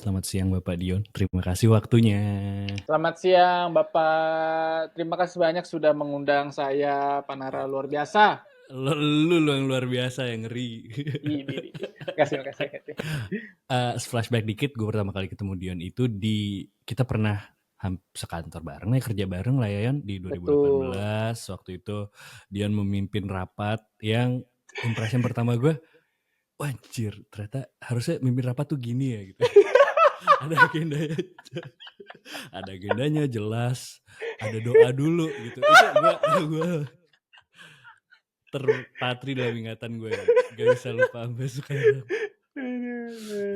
Selamat siang Bapak Dion, terima kasih waktunya. Selamat siang Bapak, terima kasih banyak sudah mengundang saya, Panara luar biasa. Lu yang luar biasa, yang ngeri. Ini. Makasih. Flashback dikit, gue pertama kali ketemu Dion itu kita pernah sekantor bareng ya, kerja bareng lah ya Yon, di Betul. 2018. Waktu itu Dion memimpin rapat yang impression pertama gue, wajir ternyata harusnya mimpin rapat tuh gini ya gitu. Ada agendanya jelas, ada doa dulu gitu. Itu gue terpatri dalam ingatan gue ya. Gak bisa lupa sampai sekarang.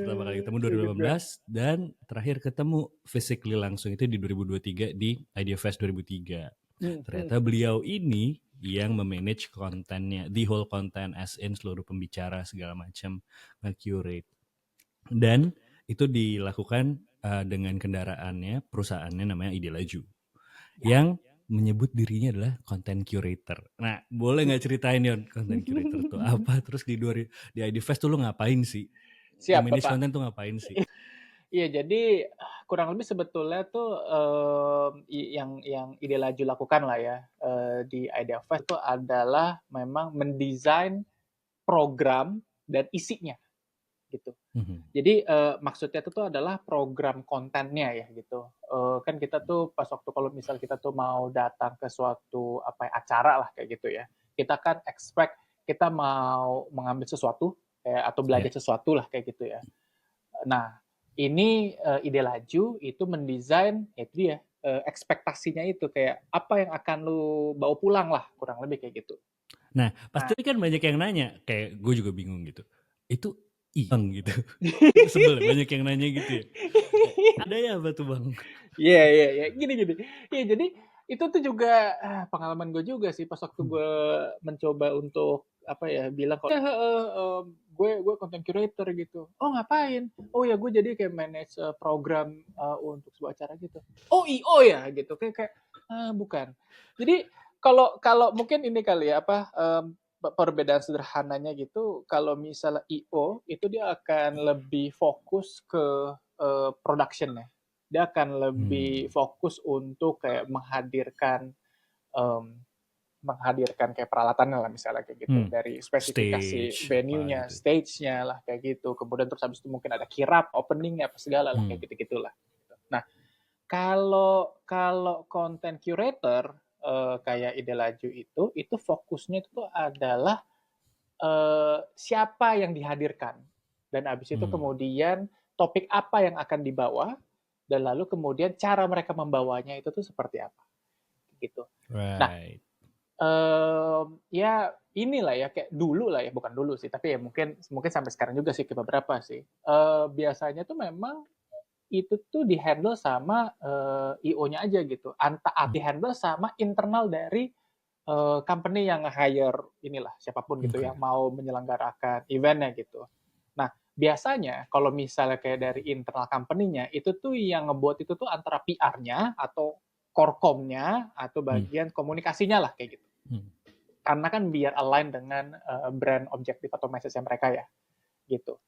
Pertama kali ketemu Ingat gue. 2018 dan terakhir ketemu physically langsung itu di 2023 di Idea Fest 2003. Ternyata beliau ini yang memanage kontennya, the whole content as in seluruh pembicara segala macam, nge-curate. Dan itu dilakukan dengan kendaraannya, perusahaannya namanya Ide Laju. Yang menyebut dirinya adalah content curator. Nah, boleh nggak ceritain Yon, content curator tuh apa? Terus di ID Fest tuh lu ngapain sih? Siap Nge-manage Bapak. konten tuh ngapain sih? Iya, jadi kurang lebih sebetulnya tuh yang Ide Laju lakukan lah ya di Idea Fest itu adalah memang mendesain program dan isinya gitu. Jadi maksudnya itu tuh adalah program kontennya ya gitu. Kan kita tuh pas waktu kalau misal kita tuh mau datang ke suatu acara lah kayak gitu ya. Kita kan expect kita mau mengambil sesuatu kayak atau belajar sesuatu lah kayak gitu ya. Nah, ini Ide Laju itu mendesain itu dia ekspektasinya itu kayak apa yang akan lu bawa pulang lah kurang lebih kayak gitu. Nah, pasti kan banyak yang nanya, kayak gue juga bingung gitu. Itu Bang gitu. Itu sebel banyak yang nanya gitu ya. Ada ya apa tuh Bang? Iya. Gini. Iya, jadi itu tuh juga pengalaman gue juga sih pas waktu gue mencoba untuk bilang kalau gue content curator gitu. Oh ngapain? Oh ya gue jadi kayak manage program untuk sebuah acara gitu. Oh IO ya gitu kayak bukan. Jadi kalau kalau mungkin ini kali ya perbedaan sederhananya gitu. Kalau misalnya IO itu dia akan lebih fokus ke production-nya. Dia akan lebih fokus untuk kayak menghadirkan kayak peralatannya lah misalnya kayak gitu dari spesifikasi Stage apa venue-nya, gitu. stage-nya lah kayak gitu. Kemudian terus habis itu mungkin ada kirap, opening-nya apa segala lah kayak gitu-gitulah. Nah, kalau kalau content curator kayak Ide Laju itu fokusnya itu adalah siapa yang dihadirkan dan habis itu kemudian topik apa yang akan dibawa dan lalu kemudian cara mereka membawanya itu tuh seperti apa gitu. Nah, Right. ya inilah ya kayak dulu lah ya bukan dulu sih tapi ya mungkin mungkin sampai sekarang juga sih ke beberapa sih biasanya tuh memang itu tuh dihandle sama IO-nya aja gitu dihandle sama internal dari company yang hire inilah siapapun gitu yang mau menyelenggarakan eventnya gitu. Nah, biasanya kalau misalnya kayak dari internal company-nya, itu tuh yang ngebuat itu tuh antara PR-nya atau korkomnya atau bagian komunikasinya lah kayak gitu. Karena kan biar align dengan brand objektif atau message mereka ya gitu.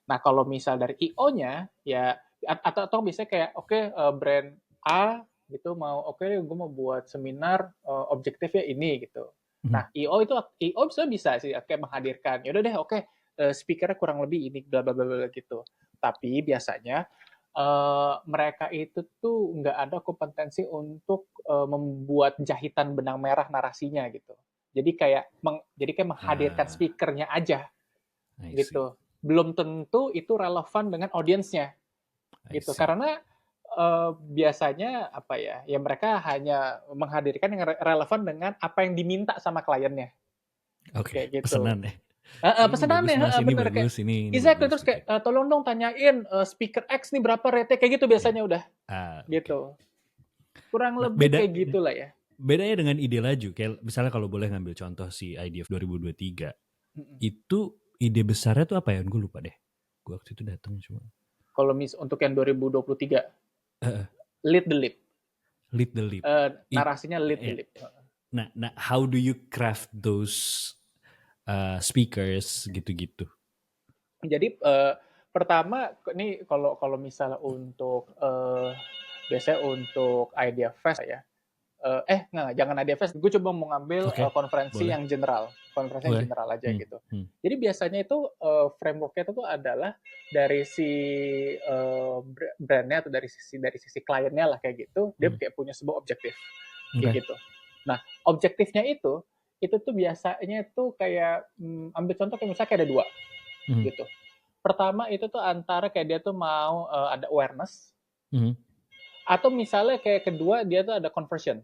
Nah, kalau misal dari IO-nya ya atau biasanya kayak brand A gitu mau gue mau buat seminar objektif ya ini gitu. Nah, IO bisa sih kayak menghadirkan. Ya udah deh speakernya kurang lebih ini bla bla bla gitu. Tapi biasanya mereka itu tuh nggak ada kompetensi untuk membuat jahitan benang merah narasinya gitu. Jadi kayak menghadirkan speakernya aja gitu. Belum tentu itu relevan dengan audiensnya gitu. Karena biasanya ya mereka hanya menghadirkan yang relevan dengan apa yang diminta sama kliennya. Oke, Kayak gitu. pesanan ya. Ini bagus Pesanannya, mas, ini bener kayak bagus, ini exactly bagus. terus kayak tolong dong tanyain speaker X nih berapa rate kayak gitu biasanya udah gitu. Kurang Nah, lebih kayak gitulah ya. bedanya dengan Ide Laju, kayak misalnya kalau boleh ngambil contoh si IDF 2023, itu ide besarnya tuh apa ya? Gue lupa deh. Gue waktu itu datang cuma. Kalau untuk yang 2023, lead the leap. Lead the leap. Narasinya lead the leap. Nah, how do you craft those speakers gitu-gitu? Jadi Pertama, ini kalau misalnya untuk biasanya untuk Idea Fest ya. Nggak, jangan Idea Fest. Gue coba mau ngambil Oke, konferensi boleh. yang general, konferensi yang Boleh. general aja Hmm. gitu. Hmm. Jadi biasanya itu frameworknya itu adalah dari si brandnya atau dari sisi kliennya lah kayak gitu, dia Hmm. kayak punya sebuah objektif kayak Oke. gitu. Nah, objektifnya itu tuh biasanya tuh kayak ambil contoh kayak misalnya kayak ada dua Hmm. gitu. Pertama itu tuh antara kayak dia tuh mau ada awareness, Hmm. atau misalnya kayak kedua dia tuh ada conversion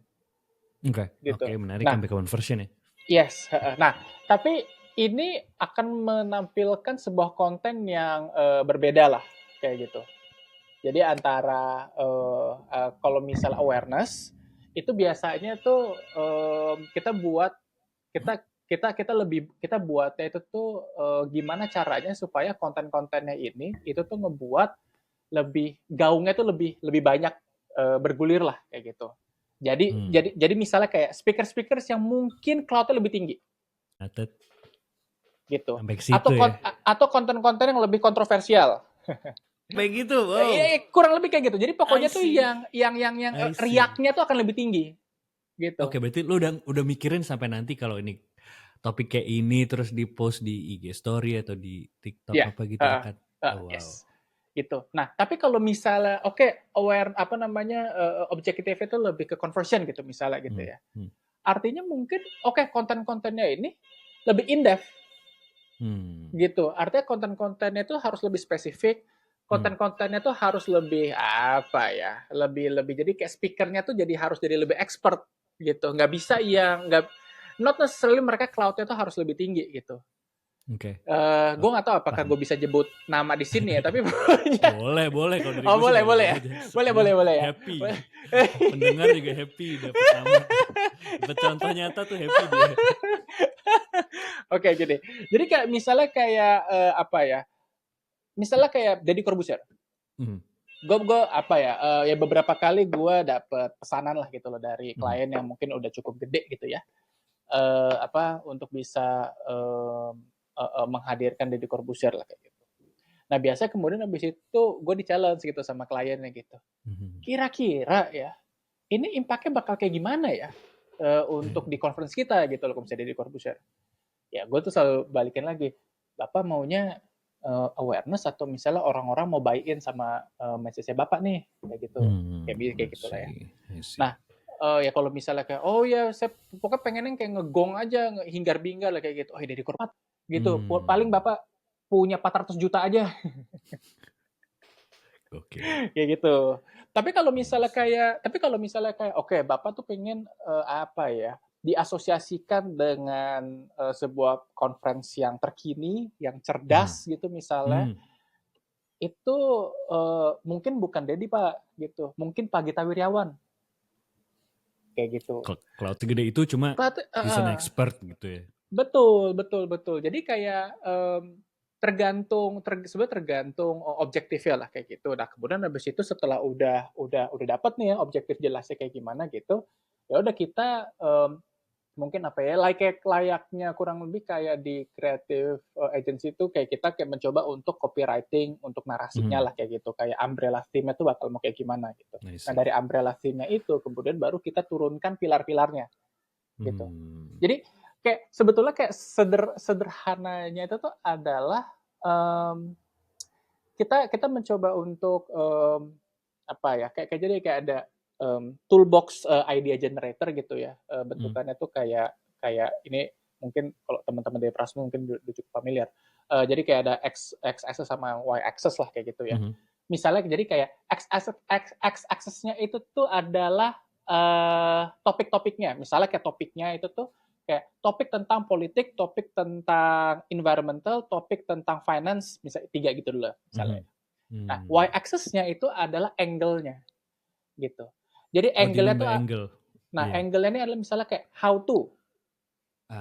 Oke. gitu. Oke, menarik Nah, sampai ke conversion ya. yes. Nah, tapi ini akan menampilkan sebuah konten yang berbeda lah kayak gitu. Jadi antara kalau misal awareness itu biasanya tuh kita buat kita kita lebih kita buatnya itu tuh gimana caranya supaya konten-kontennya ini itu tuh ngebuat lebih gaungnya tuh lebih lebih banyak bergulir lah kayak gitu. Jadi Hmm. jadi misalnya kayak speaker yang mungkin cloud-nya lebih tinggi Atau gitu. sampai ke Atau situ ya. atau konten-konten yang lebih kontroversial. Kayak gitu. Wow. Kurang lebih kayak gitu. Jadi I pokoknya tuh see. yang I see. riaknya tuh akan lebih tinggi gitu. Oke, berarti lu udah mikirin sampai nanti kalau ini topik kayak ini terus di-post di IG story atau di TikTok Ya, apa gitu akan. Oh, wow. yes. Gitu. Nah, tapi kalau misalnya aware apa namanya objektif itu lebih ke conversion gitu misalnya gitu Hmm. ya. Hmm. Artinya mungkin konten-kontennya ini lebih in-depth Hmm. gitu. Artinya konten-kontennya itu harus lebih spesifik, konten-kontennya tuh harus lebih apa ya, lebih lebih jadi kayak speakernya tuh harus jadi lebih expert gitu. Nggak bisa yang nggak not necessarily mereka cloud-nya tuh harus lebih tinggi gitu. Oke. Gue nggak tahu apakah Paham. gue bisa jebut nama di sini ya, tapi pokoknya Boleh kalau dari oh gue sih boleh boleh ya, aja. boleh ya. Happy. Pendengar juga happy dapat nama. Dapat contoh nyata tuh happy dia. Oke, gini. Jadi kayak misalnya kayak apa ya? Misalnya kayak Deddy Corbuzier. Hmm. Gue apa ya? Ya beberapa kali gue dapet pesanan lah gitu loh dari Hmm. klien yang mungkin udah cukup gede gitu ya. Apa untuk bisa menghadirkan Deddy Corbuzier lah kayak gitu. Nah biasanya kemudian habis itu gue di-challenge gitu sama kliennya gitu. Hmm. Kira-kira ya, ini impact-nya bakal kayak gimana ya untuk di conference kita gitu loh, kalau misalnya Deddy Corbuzier. Ya gue tuh selalu balikin lagi, Bapak maunya awareness atau misalnya orang-orang mau buy-in sama message-nya Bapak nih, kayak gitu. Kayak gitu lah ya. I see. Nah, ya kalau misalnya kayak, oh ya saya pokoknya pengennya kayak ngegong aja, hingar-bingar lah kayak gitu. Oh, Deddy Corbuzier gitu. Paling Bapak punya 400 juta aja. Oke. Kayak gitu. Tapi kalau misalnya kayak oke, Bapak tuh pengen apa ya? Diasosiasikan dengan sebuah conference yang terkini, yang cerdas gitu misalnya. Itu mungkin bukan Dedi Pak gitu. Mungkin Pak Gita Wirjawan. Kayak gitu. Cloud segede itu cuma he's an expert gitu ya. Betul. Jadi kayak sebenarnya tergantung objektifnya lah kayak gitu. Nah, kemudian habis itu setelah udah dapat nih ya objektif jelasnya kayak gimana gitu, ya udah kita mungkin apa ya, layaknya kurang lebih kayak di creative agency itu kayak kita kayak mencoba untuk copywriting untuk narasinya lah kayak gitu. Kayak umbrella theme-nya tuh bakal mau kayak gimana gitu. Nah, dari umbrella theme-nya itu kemudian baru kita turunkan pilar-pilarnya gitu. Jadi kayak sebetulnya kayak sederhananya itu tuh adalah kita mencoba untuk apa ya, kayak jadi kayak ada toolbox idea generator gitu ya. Bentukannya tuh kayak ini mungkin kalau teman-teman dari Prasmo mungkin udah cukup familiar. Jadi kayak ada x axis sama y axis lah kayak gitu ya. Misalnya jadi kayak x axisnya itu tuh adalah topik-topiknya. Misalnya kayak topiknya itu tuh kayak topik tentang politik, topik tentang environmental, topik tentang finance, misalnya 3 gitu dulu misalnya. Nah, y-axis-nya itu adalah angle-nya gitu. Jadi angle-nya tuh angle-nya ini adalah misalnya kayak how to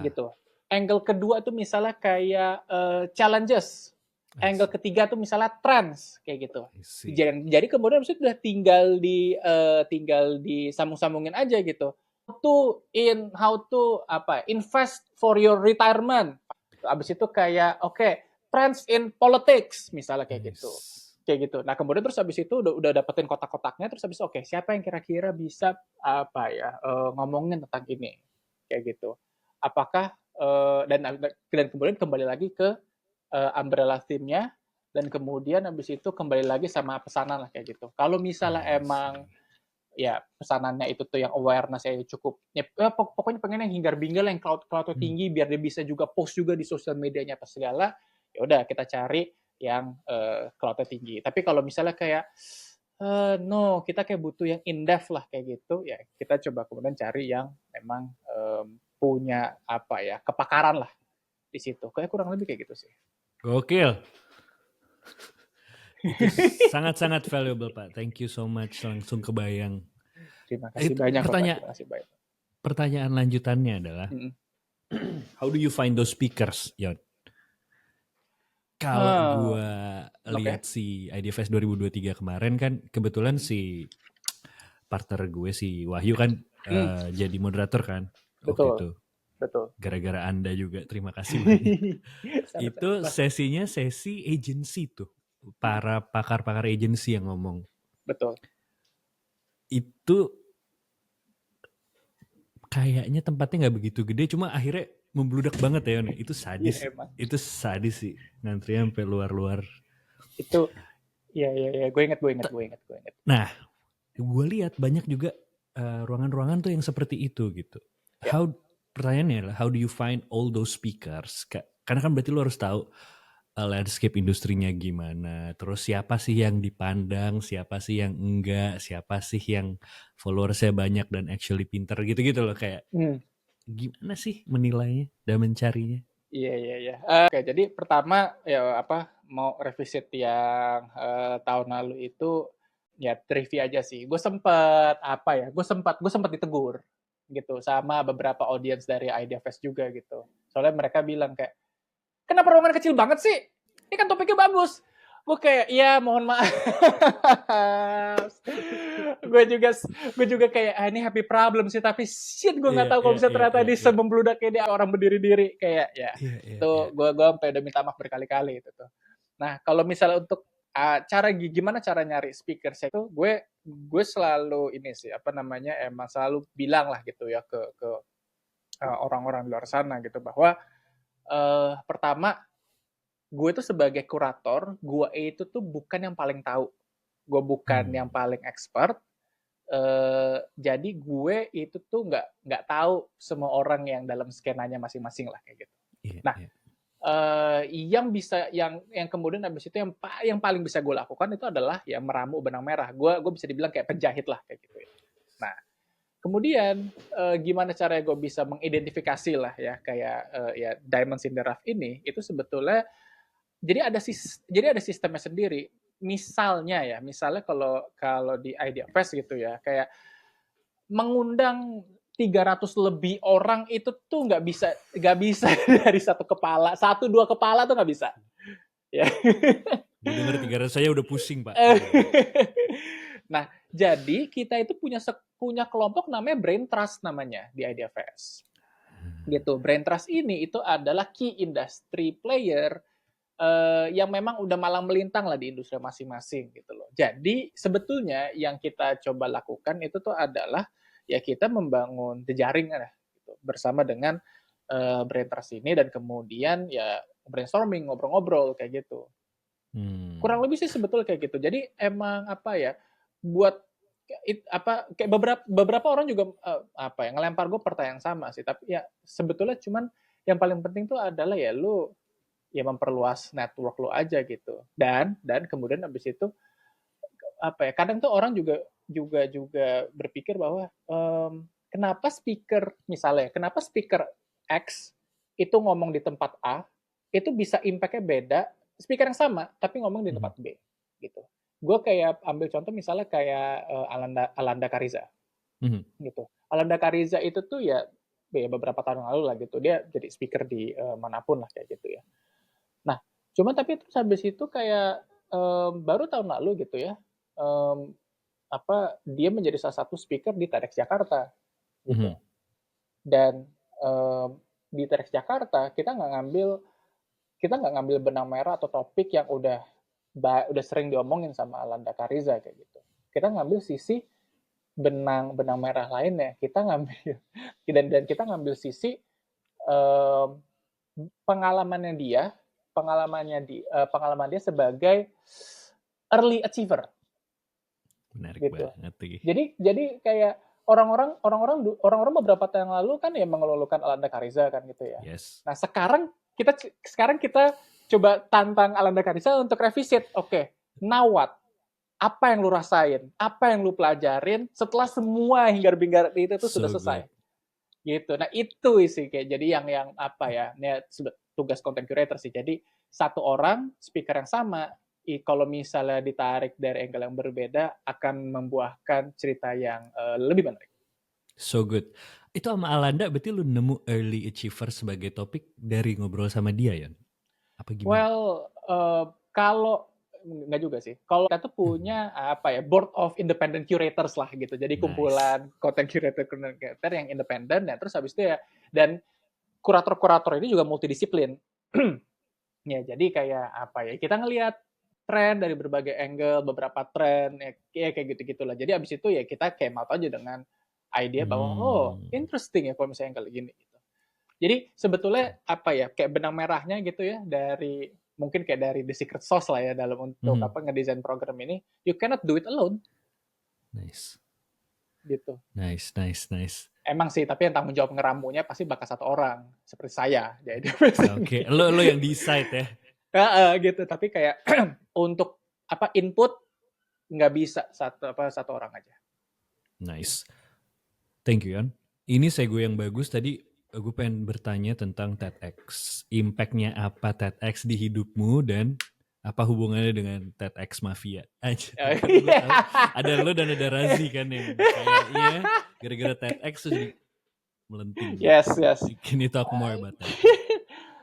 gitu. Angle kedua tuh misalnya kayak challenges. Angle ketiga tuh misalnya trends kayak gitu. Jadi kemudian itu udah tinggal disambung-sambungin aja gitu. How to invest for your retirement. Abis itu kayak friends in politics misalnya kayak gitu. Nice. Kayak gitu. Nah, kemudian terus habis itu udah dapetin kotak-kotaknya, terus habis oke, siapa yang kira-kira bisa ngomongin tentang ini. Kayak gitu. Apakah dan kemudian kembali lagi ke umbrella theme-nya, dan kemudian habis itu kembali lagi sama pesanan lah kayak gitu. Kalau misalnya emang ya pesanannya itu tuh yang awareness-nya cukup, pokoknya pengen yang hingar-bingar, yang cloud-nya tinggi, biar dia bisa juga post juga di sosial medianya apa segala, ya udah kita cari yang cloud-nya tinggi. Tapi kalau misalnya kayak no, kita kayak butuh yang in-depth lah kayak gitu, ya kita coba kemudian cari yang memang punya kepakaran lah di situ. Kayak kurang lebih kayak gitu sih. Gokil. Itu sangat-sangat valuable, Pak. Thank you so much. Langsung kebayang. Terima kasih banyak, Pak. Terima kasih banyak. Pertanyaan lanjutannya adalah, how do you find those speakers, Yon? Kalau gue lihat si IDFest 2023 kemarin kan, kebetulan si partner gue, si Wahyu kan jadi moderator kan waktu itu. Betul. Gara-gara Anda juga, terima kasih banyak. Itu sesinya sesi agency tuh. Para pakar-pakar agency yang ngomong. Betul. Itu kayaknya tempatnya nggak begitu gede, cuma akhirnya membludak banget ya, Yon. Itu sadis. Itu sadis sih. Ngantrinya sampai luar-luar. Itu, ya, gue inget. Nah, gue lihat banyak juga ruangan-ruangan tuh yang seperti itu gitu. Pertanyaannya adalah, how do you find all those speakers? Karena kan berarti lo harus tahu landscape industrinya gimana, terus siapa sih yang dipandang, siapa sih yang enggak, siapa sih yang followersnya banyak dan actually pinter gitu-gitu loh, kayak gimana sih menilainya dan mencarinya? Iya. Oke, jadi pertama mau revisit yang tahun lalu itu ya trivia aja sih. Gue sempat ditegur gitu sama beberapa audiens dari IdeaFest juga gitu. Soalnya mereka bilang kayak, kenapa ruangan kecil banget sih? Ini kan topiknya bagus. Gue kayak, iya mohon maaf. gue juga kayak, ini happy problem sih, tapi shit gue nggak tahu kalau bisa ternyata di membludak ini orang berdiri-diri kayak gue sampai udah minta maaf berkali-kali itu tuh. Nah, kalau misalnya untuk gimana cara nyari speaker saya itu, gue selalu ini sih emang selalu bilang lah gitu ya ke orang-orang di luar sana gitu, bahwa pertama, gue itu sebagai kurator, gue itu tuh bukan yang paling tahu, gue bukan yang paling expert, jadi gue itu tuh nggak tahu semua orang yang dalam skenanya masing-masing lah kayak gitu. Nah, yang kemudian habis itu yang paling bisa gue lakukan itu adalah ya meramu benang merah. Gue bisa dibilang kayak penjahit lah kayak gitu ya. Nah, kemudian gimana caranya gue bisa mengidentifikasi lah ya kayak diamonds in the rough ini itu sebetulnya jadi ada sistemnya sendiri. Misalnya kalau di IdeaFest gitu ya, kayak mengundang 300 lebih orang itu tuh nggak bisa dari satu dua kepala tuh nggak bisa. Ya. Gue denger 300 saya udah pusing, Pak. Nah, jadi kita itu punya kelompok namanya Brain Trust namanya di IdeaFest. Gitu. Brain Trust ini itu adalah key industry player yang memang udah malang melintang lah di industri masing-masing gitu loh. Jadi sebetulnya yang kita coba lakukan itu tuh adalah ya kita membangun jejaring gitu, bersama dengan Brain Trust ini, dan kemudian ya brainstorming, ngobrol-ngobrol kayak gitu. Kurang lebih sih sebetulnya kayak gitu. Jadi emang buat kayak beberapa orang juga ngelempar gue pertanyaan sama sih, tapi ya sebetulnya cuman yang paling penting tuh adalah ya lu ya memperluas network lo aja gitu, dan kemudian habis itu kadang tuh orang juga berpikir bahwa kenapa speaker X itu ngomong di tempat A itu bisa impact-nya beda, speaker yang sama tapi ngomong di tempat B gitu. Gue kayak ambil contoh misalnya kayak Alanda Kariza gitu. Alanda Kariza itu tuh ya beberapa tahun lalu lah gitu, dia jadi speaker di manapun lah kayak gitu ya. Nah, cuman tapi terus habis itu kayak baru tahun lalu gitu ya, dia menjadi salah satu speaker di TEDx Jakarta gitu. Dan di TEDx Jakarta kita nggak ngambil kita nggak ngambil benang merah atau topik yang udah sering diomongin sama Alanda Kariza kayak gitu. Kita ngambil sisi benang merah lainnya. Kita ngambil dan kita ngambil sisi um, pengalamannya dia, pengalaman dia sebagai early achiever. Menarik Gitu. banget lagi. Jadi kayak orang-orang beberapa tahun lalu kan ya mengelulukan Alanda Kariza kan gitu ya. Yes. Nah sekarang kita coba tantang Alanda Kariza untuk revisit. Oke, now what? Apa yang lu rasain? Apa yang lu pelajarin setelah semua hingar-bingar itu tuh sudah selesai? Gitu. Nah itu sih kayak jadi yang apa ya? Ini tugas content curator sih. Jadi satu orang speaker yang sama, kalau misalnya ditarik dari angle yang berbeda akan membuahkan cerita yang lebih menarik. So good. Itu sama Alanda berarti lu nemu early achiever sebagai topik dari ngobrol sama dia, Yon? Apa gimana? Well, kalau nggak juga sih. Kalau kita tuh punya apa ya, board of independent curators lah gitu. Jadi kumpulan content curator yang independen, dan terus habis itu ya, dan kurator-kurator ini juga multidisiplin. Ya, jadi kayak apa ya, kita ngelihat tren dari berbagai angle, beberapa tren, ya kayak gitu-gitulah. Jadi abis itu ya kita came out aja dengan idea bahwa, oh interesting ya kalau misalnya kayak gini. Gitu. Jadi sebetulnya apa ya, kayak benang merahnya gitu ya, mungkin kayak dari the secret sauce lah ya dalam untuk ngedesain program ini, you cannot do it alone. Nice. Gitu. Nice. Emang sih, tapi yang tanggung jawab ngeramunya pasti bakal satu orang, seperti saya. Jadi Oke, lo yang decide ya. Gitu, tapi kayak untuk input nggak bisa satu orang aja. Nice. Thank you, Yon. Ini segue yang bagus. Tadi gue pengen bertanya tentang TEDx. Impact-nya apa TEDx di hidupmu dan apa hubungannya dengan TEDx Mafia? Aja. Ada lo dan ada Razi kan yang kayaknya gara-gara TEDx tuh jadi melenting. Yes. Can you talk more about that?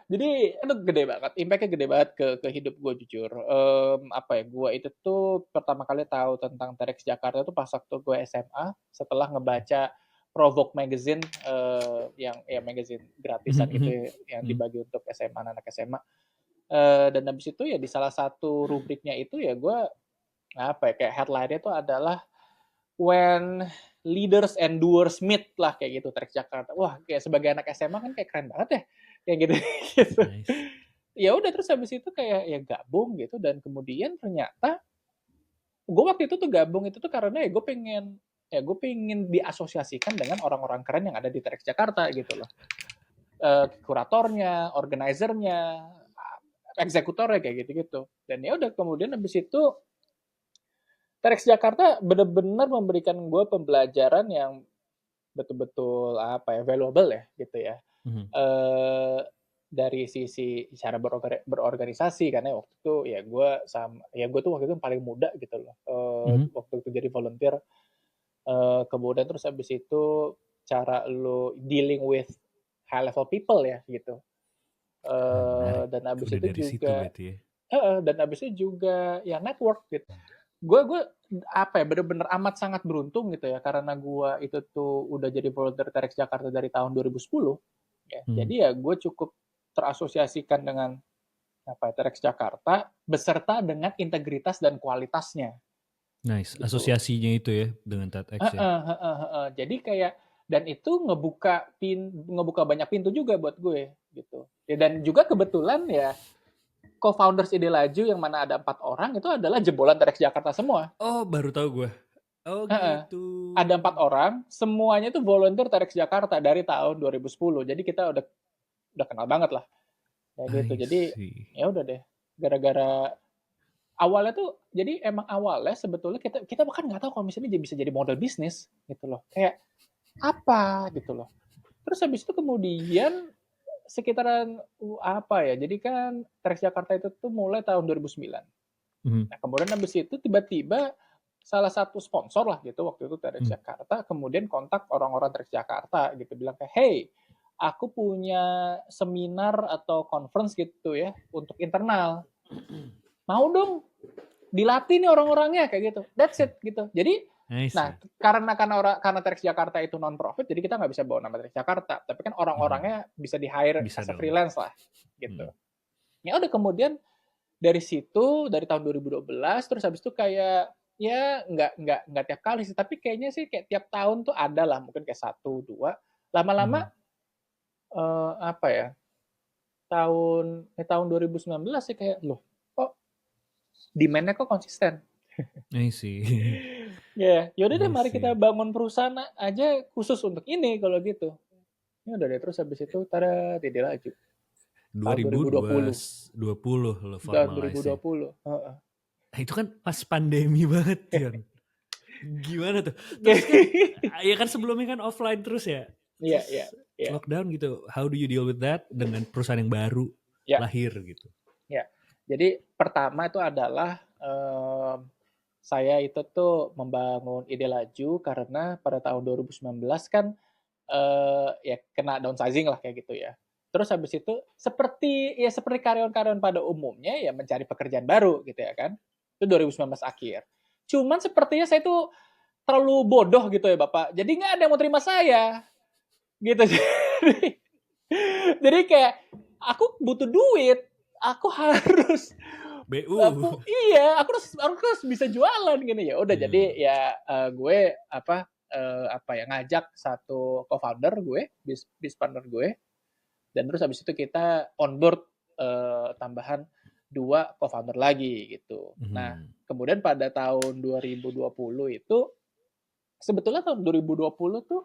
Jadi itu gede banget, impact-nya gede banget ke hidup gue jujur. Gue itu tuh pertama kali tahu tentang TEDx Jakarta tuh pas waktu gue SMA setelah ngebaca Provoke Magazine, yang magazine gratisan itu yang dibagi untuk SMA, anak SMA. Dan habis itu ya di salah satu rubriknya itu ya gue kayak headline-nya itu adalah when leaders and doers meet lah kayak gitu TEDx Jakarta. Wah, kayak sebagai anak SMA kan kayak keren banget ya. Kayak gitu. Nice. Ya udah terus habis itu kayak ya gabung gitu, dan kemudian ternyata gue waktu itu tuh gabung itu tuh karena gue pengen diasosiasikan dengan orang-orang keren yang ada di TEDx Jakarta gitu loh. Kuratornya, organizernya, eksekutornya kayak gitu-gitu. Dan ya udah kemudian habis itu TEDx Jakarta benar-benar memberikan gue pembelajaran yang betul-betul valuable ya gitu ya. Dari sisi cara berorganisasi, karena waktu itu gue tuh waktu itu paling muda gitu loh. Waktu itu jadi volunteer. Kemudian terus habis itu cara lo dealing with high level people ya gitu. Dan habis itu juga dan habis itu juga ya network gitu. Gue bener-bener amat sangat beruntung gitu ya, karena gue itu tuh udah jadi volunteer TEDx Jakarta dari tahun 2010 ya. Jadi ya gue cukup terasosiasikan dengan TEDx Jakarta beserta dengan integritas dan kualitasnya. Nice, gitu. Asosiasinya itu ya dengan TEDx ya. Jadi kayak, dan itu ngebuka banyak pintu juga buat gue gitu. Dan juga kebetulan ya co-founders Ide Laju yang mana ada 4 orang itu adalah jebolan TEDx Jakarta semua. Oh, baru tahu gue. Oh gitu. Ada 4 orang, semuanya itu volunteer TEDx Jakarta dari tahun 2010. Jadi kita udah kenal banget lah. Kayak gitu. Jadi ya udah deh. Gara-gara awalnya tuh, jadi emang awalnya sebetulnya kita bahkan nggak tahu kalau misalnya bisa jadi model bisnis gitu loh. Kayak apa gitu loh. Terus habis itu kemudian sekitaran jadi kan TEDx Jakarta itu tuh mulai tahun 2009. Nah kemudian habis itu tiba-tiba salah satu sponsor lah gitu waktu itu TEDx Jakarta kemudian kontak orang-orang TEDx Jakarta gitu, bilang kayak, hey, aku punya seminar atau conference gitu ya untuk internal, mau dong dilatih nih orang-orangnya kayak gitu. That's it gitu. Jadi nah karena TEDx Jakarta itu non profit, jadi kita nggak bisa bawa nama TEDx Jakarta, tapi kan orang-orangnya bisa di hire as a freelance lah gitu. Ya udah kemudian dari situ dari tahun 2012 terus habis itu kayak ya nggak tiap kali sih tapi kayaknya sih kayak tiap tahun tuh ada lah mungkin kayak satu dua lama-lama Mhm. apa ya tahun 2019 sih kayak loh kok demand-nya kok konsisten. I see. Ya, yaudah deh I mari kita see. bangun perusahaan aja khusus untuk ini kalau gitu. Ya udah deh terus habis itu tada tidak laju. Tahun 2020. 2020 lo Tahun formalize-nya. 2020. Heeh. Nah, itu kan pas pandemi banget, Yon. Gimana tuh? Terus kan, ya kan sebelumnya kan offline terus ya. Iya, iya, Terus iya. lockdown gitu. How do you deal with that dengan perusahaan yang baru Ya, lahir gitu? ya. Jadi pertama itu adalah saya itu tuh membangun ide laju karena pada tahun 2019 kan ya kena downsizing lah kayak gitu ya. Terus habis itu seperti karyawan-karyawan pada umumnya ya mencari pekerjaan baru gitu ya kan. Itu 2019 akhir. Cuman sepertinya saya itu terlalu bodoh gitu ya Bapak. Jadi nggak ada yang mau terima saya gitu. Jadi kayak aku butuh duit, aku harus BU. iya, aku harus bisa jualan gini ya. Udah jadi Iya. ya gue apa ya ngajak satu co-founder gue, bis partner gue, dan terus habis itu kita onboard tambahan dua co-founder lagi gitu. Nah, Mhm. kemudian pada tahun 2020 itu sebetulnya tahun 2020 tuh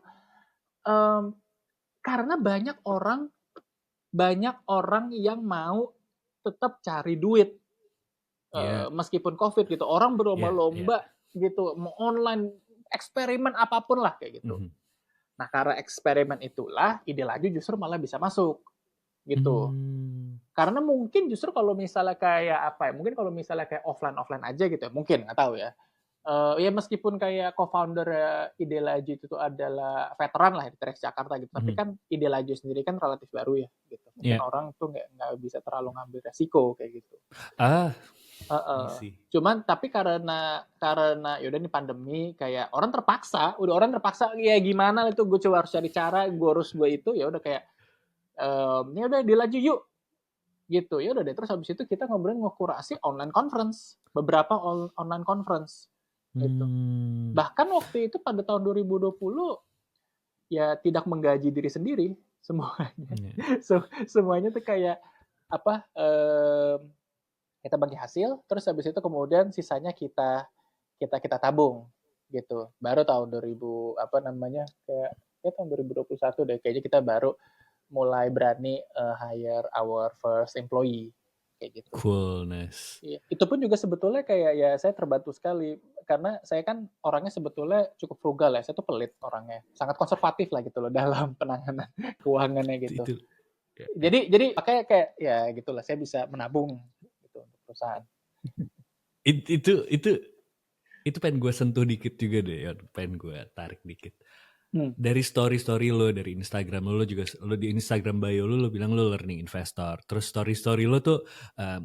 em, karena banyak orang yang mau tetap cari duit Iya, meskipun COVID gitu. Orang iya, iya. berlomba-lomba gitu, mau online, eksperimen apapun lah kayak gitu. Mhm. Nah, karena eksperimen itulah ide laju justru malah bisa masuk gitu. Mmm. Karena mungkin justru kalau misalnya kayak apa ya, mungkin kalau misalnya kayak offline-offline aja gitu ya, mungkin nggak tahu ya. Ya meskipun kayak co-founder ide laju itu tuh adalah veteran lah di Trax Jakarta gitu, tapi Mhm. kan ide laju sendiri kan relatif baru ya gitu. Mungkin Iya. orang tuh nggak bisa terlalu ngambil resiko kayak gitu. Ah, I Heeh. see. Cuman tapi karena ya udah nih pandemi kayak orang terpaksa ya gimana itu gue coba harus cari cara, gue itu ya udah kayak ya udah dilaju yuk gitu. Ya udah deh terus habis itu kita ngobrolin ngekurasi online conference, beberapa online conference gitu. Mmm. Bahkan waktu itu pada tahun 2020 ya tidak menggaji diri sendiri semuanya. Iya. Semuanya tuh kayak apa kita bagi hasil terus habis itu kemudian sisanya kita tabung gitu. Baru tahun 2000 apa namanya kayak ya tahun 2021 deh kayaknya kita baru mulai berani hire our first employee kayak gitu. Coolness. Iya. Itu pun juga sebetulnya kayak ya saya terbantu sekali karena saya kan orangnya sebetulnya cukup frugal ya. Saya tuh pelit orangnya. Sangat konservatif lah gitu loh dalam penanganan keuangannya gitu. Itu ya, ya. Jadi makanya kayak ya gitulah saya bisa menabung gitu untuk perusahaan. Itu pengen gue sentuh dikit juga deh, Yon. Pengen gue tarik dikit. Hmm. Dari story-story lo, dari Instagram lo di Instagram bio lo bilang lo learning investor. Terus story-story lo tuh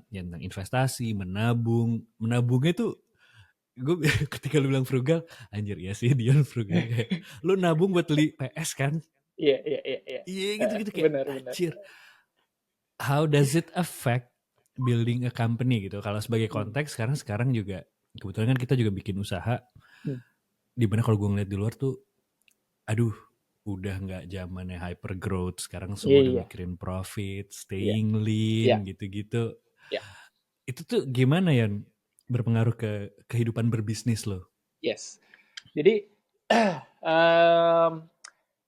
ya tentang investasi, menabungnya tuh gue ketika lo bilang frugal, anjir ya sih Dion frugal kayak lo nabung buat beli PS kan? Iya, iya, iya, iya. Iya gitu-gitu kayak Benar, benar. anjir. How does it affect building a company gitu? Kalau sebagai Hmm. konteks sekarang juga kebetulan kan kita juga bikin usaha Hmm. dimana kalau gue ngeliat di luar tuh aduh udah nggak zamannya hyper growth, sekarang Iya, semua udah iya, mikirin profit, iya, staying iya, lean gitu-gitu. iya. Itu tuh gimana ya berpengaruh ke kehidupan berbisnis lo? Yes. Jadi em,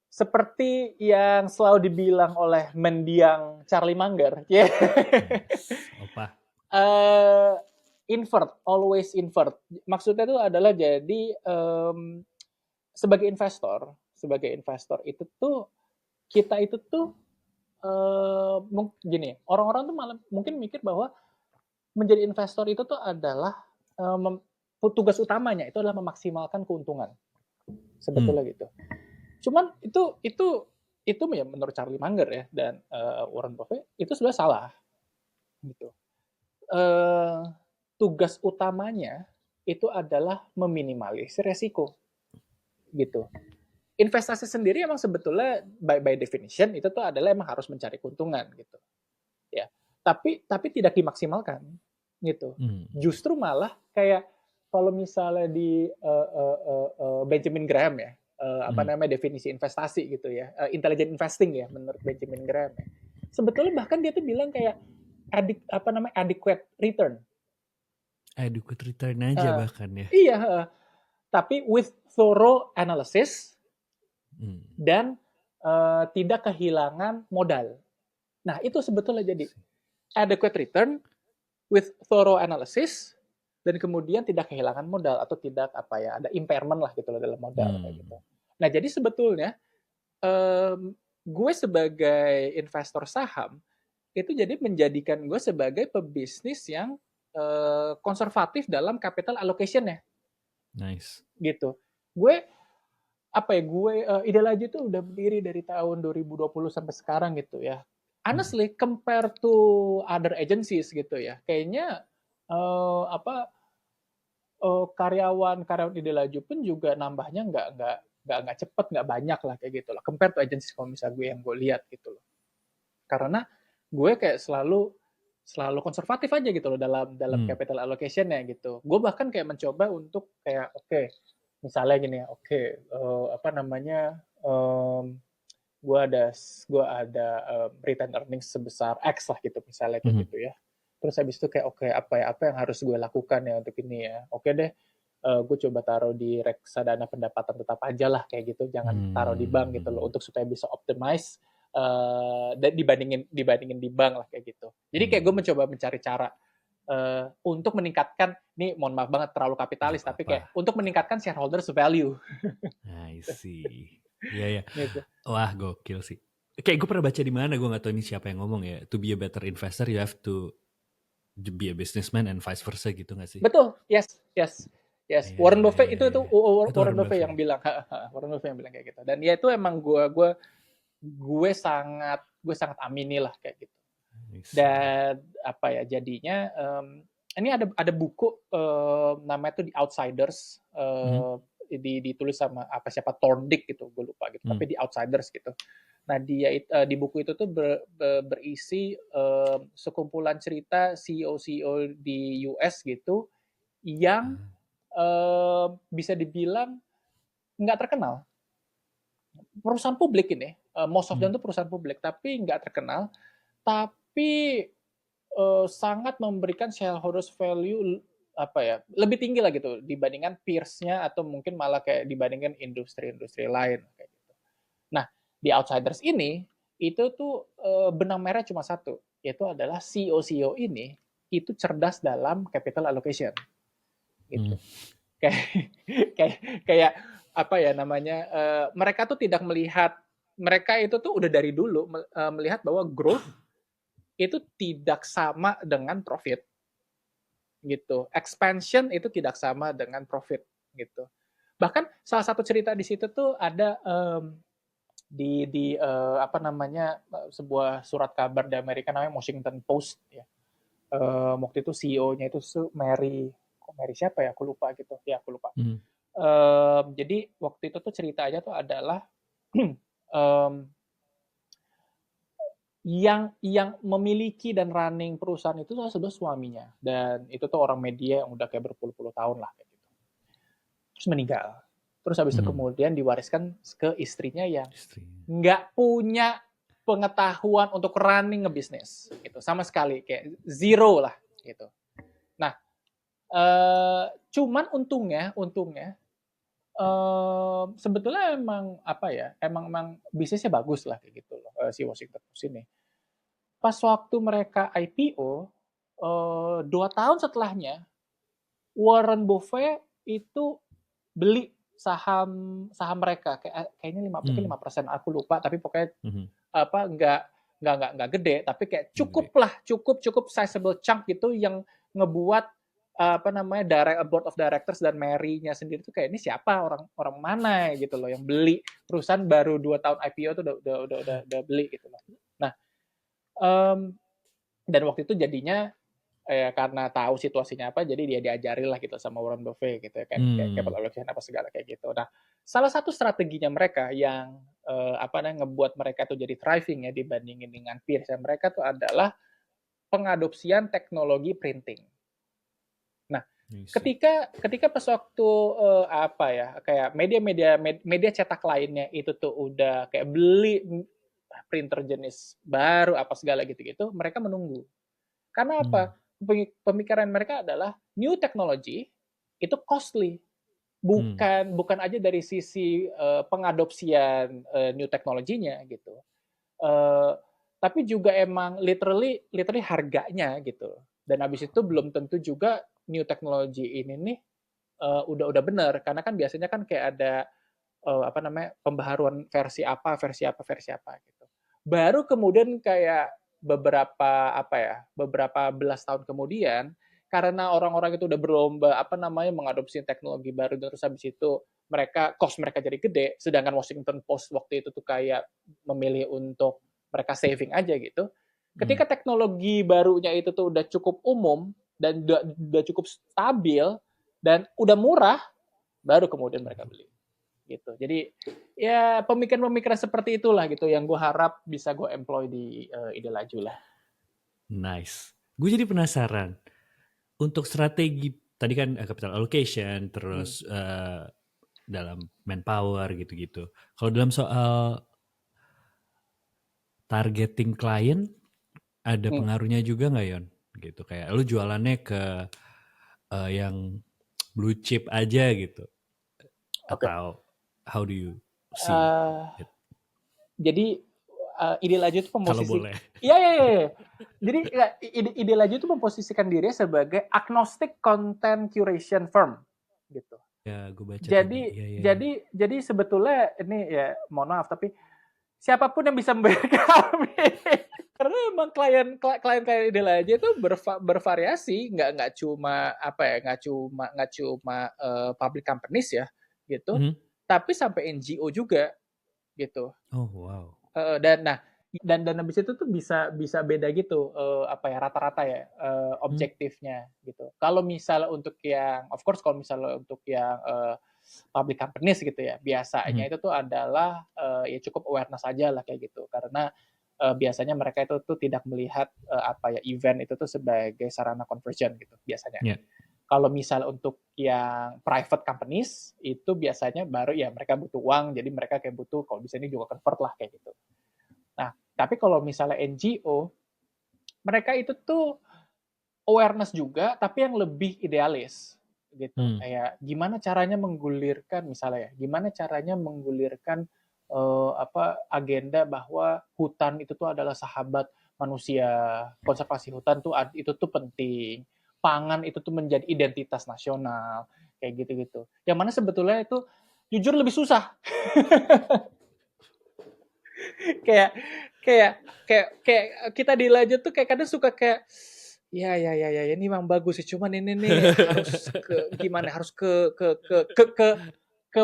seperti yang selalu dibilang oleh mendiang Charlie Munger, yeah. Yes, opa. uh, invert, always invert. Maksudnya itu adalah jadi sebagai investor itu tuh kita itu tuh gini, orang-orang tuh malah mungkin mikir bahwa menjadi investor itu tuh adalah tugas utamanya itu adalah memaksimalkan keuntungan Hmm. sebetulnya gitu. Cuman itu ya menurut Charlie Munger ya dan Warren Buffett itu sudah salah gitu. Uh, Tugas utamanya itu adalah meminimalisir resiko gitu. Investasi sendiri emang sebetulnya by definition itu tuh adalah emang harus mencari keuntungan gitu. Ya. tapi tidak dimaksimalkan gitu. Justru malah kayak kalau misalnya di Benjamin Graham ya, apa namanya definisi investasi gitu ya, intelligent investing ya menurut Benjamin Graham ya. Sebetulnya bahkan dia tuh bilang kayak adequate return. Adequate return aja bahkan ya. Iya, tapi with thorough analysis dan tidak kehilangan modal. Nah, itu sebetulnya jadi adequate return with thorough analysis dan kemudian tidak kehilangan modal atau tidak ada impairment lah gitu loh dalam modal kayak gitu. Nah, jadi sebetulnya gue sebagai investor saham itu jadi menjadikan gue sebagai pebisnis yang konservatif dalam capital allocation-nya. Nice. Gitu. Gue Idealaju itu udah berdiri dari tahun 2020 sampai sekarang gitu ya. Honestly, compare to other agencies gitu ya, kayaknya karyawan Idealaju pun juga nambahnya nggak cepet, nggak banyak lah kayak gitu lah. Compare to agencies kalau misalnya gue yang gue lihat gitu loh. Karena gue kayak selalu konservatif aja gitu loh dalam capital allocation-nya gitu. Gue bahkan kayak mencoba untuk kayak misalnya gini ya, gue ada return earnings sebesar X lah gitu misalnya kayak gitu ya. Terus habis itu kayak apa yang harus gue lakukan ya untuk ini ya. Oke deh, gue coba taruh di reksadana pendapatan tetap aja lah kayak gitu, jangan taruh di bank gitu loh untuk supaya bisa optimize dan dibandingin di bank lah kayak gitu. Jadi kayak gue mencoba mencari cara untuk meningkatkan, ini mohon maaf banget terlalu kapitalis, tapi kayak untuk meningkatkan shareholders value. I see. Iya. Gitu. Wah, gokil sih. Kayak gue pernah baca di mana, gue gak tahu ini siapa yang ngomong ya. To be a better investor, you have to be a businessman and vice versa gitu gak sih? Betul, yes. Warren Buffett itu Warren Buffett yang bilang, Warren Buffett yang bilang kayak gitu. Dan ya itu emang gue sangat amini lah kayak gitu. Dan jadinya ini ada buku namanya tuh The Outsiders, ditulis sama siapa Thorndike gitu, gue lupa gitu, tapi The Outsiders gitu. Nah, dia di buku itu tuh berisi sekumpulan cerita CEO di US gitu yang bisa dibilang nggak terkenal. Perusahaan publik ini, most of them itu perusahaan publik, tapi nggak terkenal, tapi sangat memberikan shareholders value lebih tinggi lah gitu dibandingkan peers-nya atau mungkin malah kayak dibandingkan industri-industri lain kayak gitu. Nah, di Outsiders ini itu tuh benang merah cuma satu, yaitu adalah CEO ini itu cerdas dalam capital allocation. Gitu. Kayak mereka tuh tidak melihat, mereka itu tuh udah dari dulu melihat bahwa growth itu tidak sama dengan profit gitu. Expansion itu tidak sama dengan profit gitu. Bahkan salah satu cerita di situ tuh ada di sebuah surat kabar di Amerika namanya Washington Post ya. Waktu itu CEO-nya itu Mary siapa ya? Aku lupa gitu. Ya, aku lupa. Jadi waktu itu tuh ceritanya tuh adalah yang memiliki dan running perusahaan itu adalah suaminya, dan itu tuh orang media yang udah kayak berpuluh-puluh tahun lah kayak gitu. Terus meninggal. Terus habis itu kemudian diwariskan ke istrinya yang nggak punya pengetahuan untuk running ngebisnis gitu sama sekali, kayak zero lah gitu. Nah, cuman untungnya sebetulnya emang bisnisnya bagus lah kayak gitu loh, si Washington Post ini. Pas waktu mereka IPO, 2 tahun setelahnya, Warren Buffett itu beli saham mereka, kayaknya mungkin 5%, aku lupa, tapi pokoknya nggak gede, tapi kayak cukup sizable chunk gitu yang ngebuat board of directors dan Mary-nya sendiri tuh kayak, ini siapa, orang mana gitu loh yang beli perusahaan baru 2 tahun IPO tuh udah beli gitu loh. Nah, dan waktu itu jadinya karena tahu situasinya apa, jadi dia diajarin lah gitu sama Warren Buffett gitu kan, kayak capital allocation apa segala kayak gitu. Nah, salah satu strateginya mereka yang ngebuat mereka tuh jadi thriving ya dibandingin dengan peers mereka tuh adalah pengadopsian teknologi printing. Nah, I see. ketika pas waktu apa ya, kayak media cetak lainnya itu tuh udah kayak beli printer jenis baru apa segala gitu-gitu, mereka menunggu. Karena Hmm. apa? Pemikiran mereka adalah new technology itu costly. Bukan aja dari sisi pengadopsian new teknologinya gitu. Eh, tapi juga emang literally harganya gitu. Dan habis itu belum tentu juga new technology ini nih udah benar, karena kan biasanya kan kayak ada apa namanya, pembaharuan versi apa gitu. Baru kemudian kayak beberapa belas tahun kemudian, karena orang-orang itu udah berlomba apa namanya mengadopsi teknologi baru, dan terus habis itu cost mereka jadi gede, sedangkan Washington Post waktu itu tuh kayak memilih untuk mereka saving aja gitu. Ketika teknologi barunya itu tuh udah cukup umum dan udah cukup stabil dan udah murah, baru kemudian mereka beli gitu. Jadi ya pemikiran-pemikiran seperti itulah gitu yang gue harap bisa gue employ di Ide Laju lah. Nice. Gue jadi penasaran. Untuk strategi tadi kan capital allocation, terus dalam manpower gitu-gitu. Kalau dalam soal targeting klien, ada pengaruhnya juga nggak, Yon? Gitu kayak lu jualannya ke yang blue chip aja gitu, Oke. atau how do you see Uh, it? jadi Ide Laju itu Kalau memposisi, boleh. iya. Jadi Ide Laju itu memposisikan dirinya sebagai agnostic content curation firm gitu. Ya, gue baca tadi. Jadi Ya. jadi sebetulnya ini ya mohon maaf tapi siapapun yang bisa membayar kami. Karena emang klien Ide Laju itu bervariasi, nggak cuma apa ya, nggak cuma public companies ya gitu, tapi sampai NGO juga gitu. Oh wow. Dan habis itu tuh bisa beda gitu apa ya, rata-rata ya objektifnya gitu. Kalau misalnya untuk yang of course kalau misalnya untuk yang public companies gitu ya, biasanya itu tuh adalah ya cukup awareness aja lah kayak gitu, karena biasanya mereka itu tuh tidak melihat apa ya, event itu tuh sebagai sarana conversion gitu biasanya. Yeah. Kalau misal untuk yang private companies itu biasanya baru ya mereka butuh uang, jadi mereka kayak butuh kalau bisa ini juga convert lah kayak gitu. Nah, tapi kalau misalnya NGO, mereka itu tuh awareness juga, tapi yang lebih idealis gitu. Kayak gimana caranya menggulirkan misalnya ya, gimana caranya menggulirkan apa agenda bahwa hutan itu tuh adalah sahabat manusia, konservasi hutan tuh itu tuh penting, pangan itu tuh menjadi identitas nasional, kayak gitu-gitu. Yang mana sebetulnya itu jujur lebih susah. kayak kayak kayak kita di Lajut tuh kayak kadang suka kayak ya ini memang bagus sih, cuman ini nih harus ke gimana, harus ke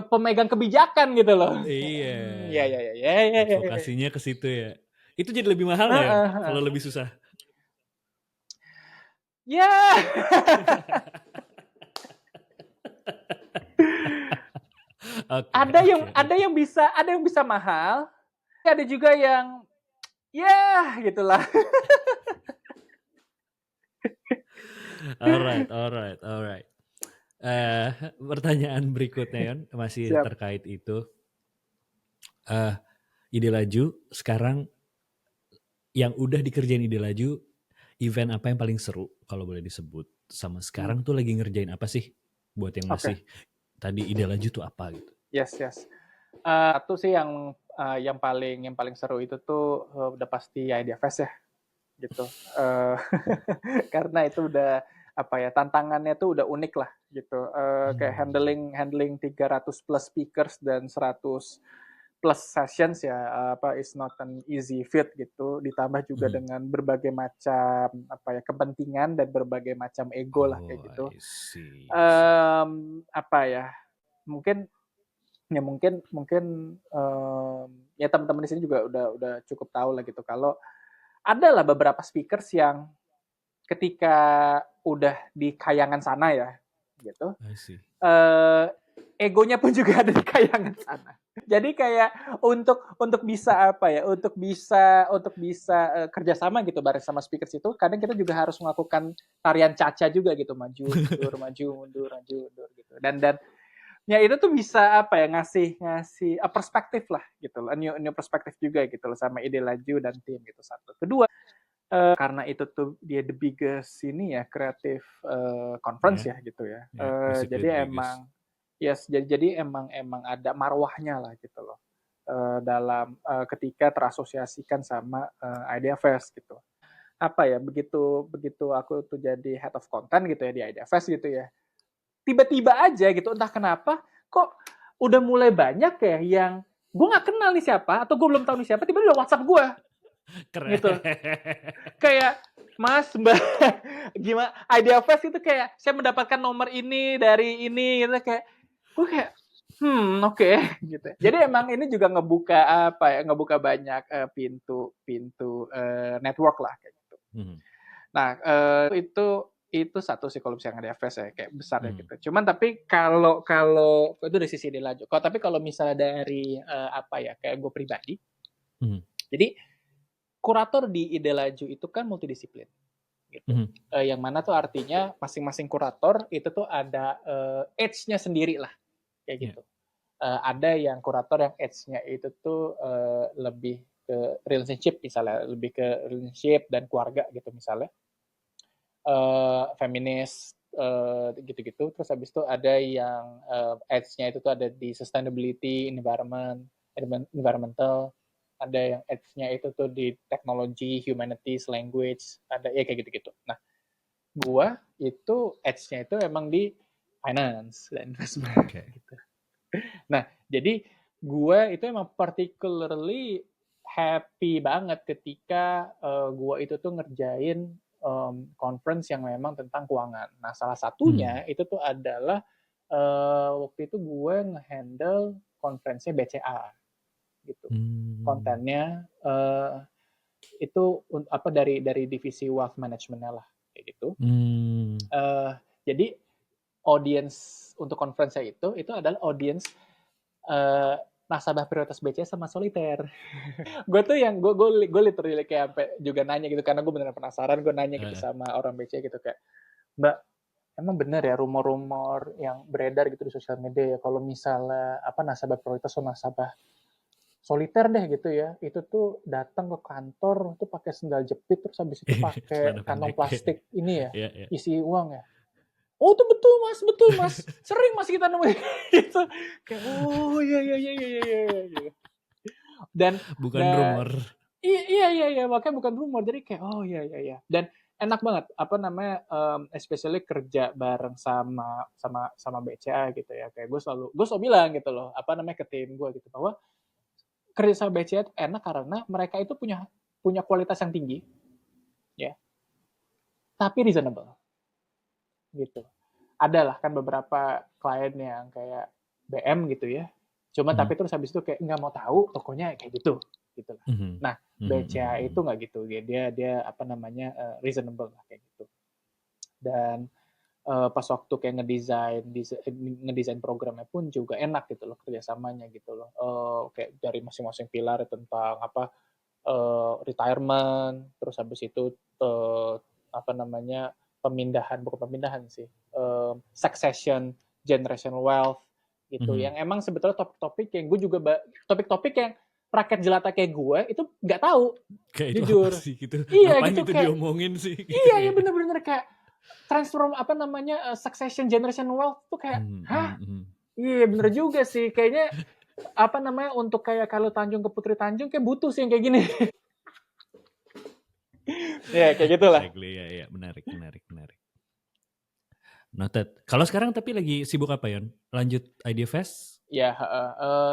pemegang kebijakan gitu loh. Iya. Ya. Advokasinya ke situ ya. Itu jadi lebih mahal nggak, Yon? Kalau lebih susah? Ya. Ada yang bisa mahal, ada juga yang ya gitulah. Alright. Pertanyaan berikutnya, Yon, masih Siap. terkait itu. Ide Laju sekarang yang udah dikerjain Ide Laju, event apa yang paling seru kalau boleh disebut? Sama sekarang tuh lagi ngerjain apa sih? Buat yang masih tadi Ide Laju tuh apa gitu? Yes. Satu sih yang paling seru itu tuh udah pasti Idea Fest ya gitu. Karena itu udah apa ya, tantangannya tuh udah unik lah gitu. Kayak handling 300 plus speakers dan 100 plus sessions ya, apa is not an easy feat gitu. Ditambah juga dengan berbagai macam apa ya, kepentingan dan berbagai macam ego lah kayak gitu. Apa ya? Mungkin ya teman-teman di sini juga udah cukup tahu lah gitu, kalau ada lah beberapa speakers yang ketika udah di kayangan sana ya gitu egonya pun juga ada di kayangan sana. Jadi kayak untuk bisa apa ya, untuk bisa kerjasama gitu bareng sama speakers itu, kadang kita juga harus melakukan tarian caca juga gitu, maju mundur maju mundur maju mundur gitu. Dan ya itu tuh bisa apa ya, ngasih perspektif lah gitu loh, new perspektif juga gitu loh sama ide laju dan tim gitu. Satu, kedua, karena itu tuh dia the biggest ini ya, creative conference Ya, ya gitu ya. ya, basically the Jadi biggest. emang yes, jadi emang ada marwahnya lah gitu loh, dalam ketika terasosiasikan sama Idea Fest gitu. Apa ya, begitu begitu aku tuh jadi head of content gitu ya di Idea Fest gitu ya, tiba-tiba aja gitu entah kenapa kok udah mulai banyak ya yang gue nggak kenal nih siapa atau gue belum tahu nih siapa, tiba-tiba udah WhatsApp gue Keren. gitu, kayak Mas Mbak gimana Idea Fest itu, kayak saya mendapatkan nomor ini dari ini gitu, kayak gue kayak oke. Gitu. Jadi emang ini juga ngebuka apa ya, ngebuka banyak pintu network lah kayak gitu. Nah, itu satu sih kalau misalnya ada FS ya, kayak besar ya gitu. Cuman tapi kalau itu dari sisi dia laju. Tapi kalau misalnya dari apa ya, kayak gue pribadi, jadi kurator di Ide Laju itu kan multidisiplin gitu. Yang mana tuh artinya masing-masing kurator itu tuh ada edge-nya sendiri lah kayak gitu. Ada yang kurator yang edge-nya itu tuh lebih ke relationship misalnya, lebih ke relationship dan keluarga gitu misalnya. Feminis gitu-gitu. Terus habis itu ada yang edge-nya itu tuh ada di sustainability, environmental. Ada yang edge-nya itu tuh di technology, humanities, language. Ada ya kayak gitu-gitu. Nah, gua itu edge-nya itu emang di finance dan investment. Okay. Gitu. Nah, jadi gue itu emang particularly happy banget ketika gue itu tuh ngerjain conference yang memang tentang keuangan. Nah, salah satunya itu tuh adalah waktu itu gue ngehandle conference-nya BCA gitu. Kontennya itu apa dari divisi wealth management-nya lah kayak gitu. Jadi audience untuk conference itu adalah audience nasabah prioritas BCA sama soliter. Gue tuh yang gue literally kayak sampai juga nanya gitu, karena gue beneran penasaran. Gue nanya gitu sama orang BCA gitu, kayak, Mbak, emang bener ya rumor-rumor yang beredar gitu di sosial media ya, kalau misalnya apa nasabah prioritas sama nasabah soliter deh gitu ya, itu tuh datang ke kantor tuh pakai sendal jepit, terus habis itu pakai kantong plastik ini ya, isi uang ya. Oh itu betul mas, sering mas kita nemuin gitu. Kayak oh iya. Dan bukan rumor. Iya, makanya bukan rumor. Jadi kayak oh iya. Dan enak banget apa namanya, especially kerja bareng sama BCA gitu ya. Kayak gue selalu bilang gitu loh, apa namanya, ke tim gue gitu, bahwa kerja sama BCA itu enak karena mereka itu punya kualitas yang tinggi ya, tapi reasonable gitu. Ada lah kan beberapa klien yang kayak BM gitu ya, cuma tapi terus habis itu kayak nggak mau tahu tokonya kayak gitu lah. Nah, BCA itu nggak gitu, dia apa namanya, reasonable lah kayak gitu. Dan pas waktu kayak ngedesain programnya pun juga enak gitu loh kerjasamanya gitu loh. Kayak dari masing-masing pilar tentang apa, retirement, terus habis itu apa namanya, bukan pemindahan sih, succession, generational wealth gitu. Yang emang sebetulnya topik-topik yang gue juga topik-topik yang rakyat jelata kayak gue itu nggak tahu. Kayak jujur. Itu apa sih gitu? Iya Ngapain gitu, itu kayak diomongin sih? Gitu iya bener-bener kayak transform apa namanya, succession generation wealth tuh kayak hah? Iya bener juga sih, kayaknya apa namanya, untuk kayak kalau Tanjung ke Putri Tanjung kayak butuh sih yang kayak gini. Ya kayak gitulah. Exactly, ya, menarik. Noted. Kalau sekarang tapi lagi sibuk apa, Yon? Lanjut Idea Fest? Ya,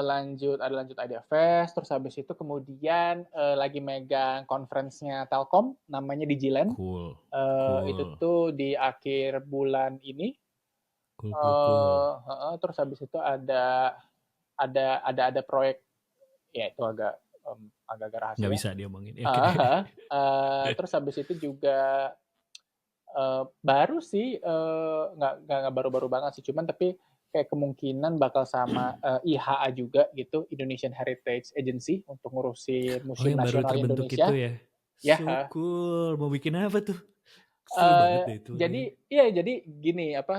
lanjut Idea Fest, terus habis itu kemudian lagi megang conference-nya Telkom, namanya Digiland. Cool. Itu tuh di akhir bulan ini. Cool. Terus habis itu ada proyek, ya itu agak rahasia. Nggak bisa diomongin. Terus habis itu juga baru sih, nggak baru-baru banget sih, cuman tapi kayak kemungkinan bakal sama IHA juga gitu, Indonesian Heritage Agency untuk ngurusin Oh, Museum yang baru Nasional terbentuk itu Indonesia. ya? Ya, So cool. Mau bikin apa tuh? Seru banget eh, deh itu jadi kayaknya. ya jadi gini apa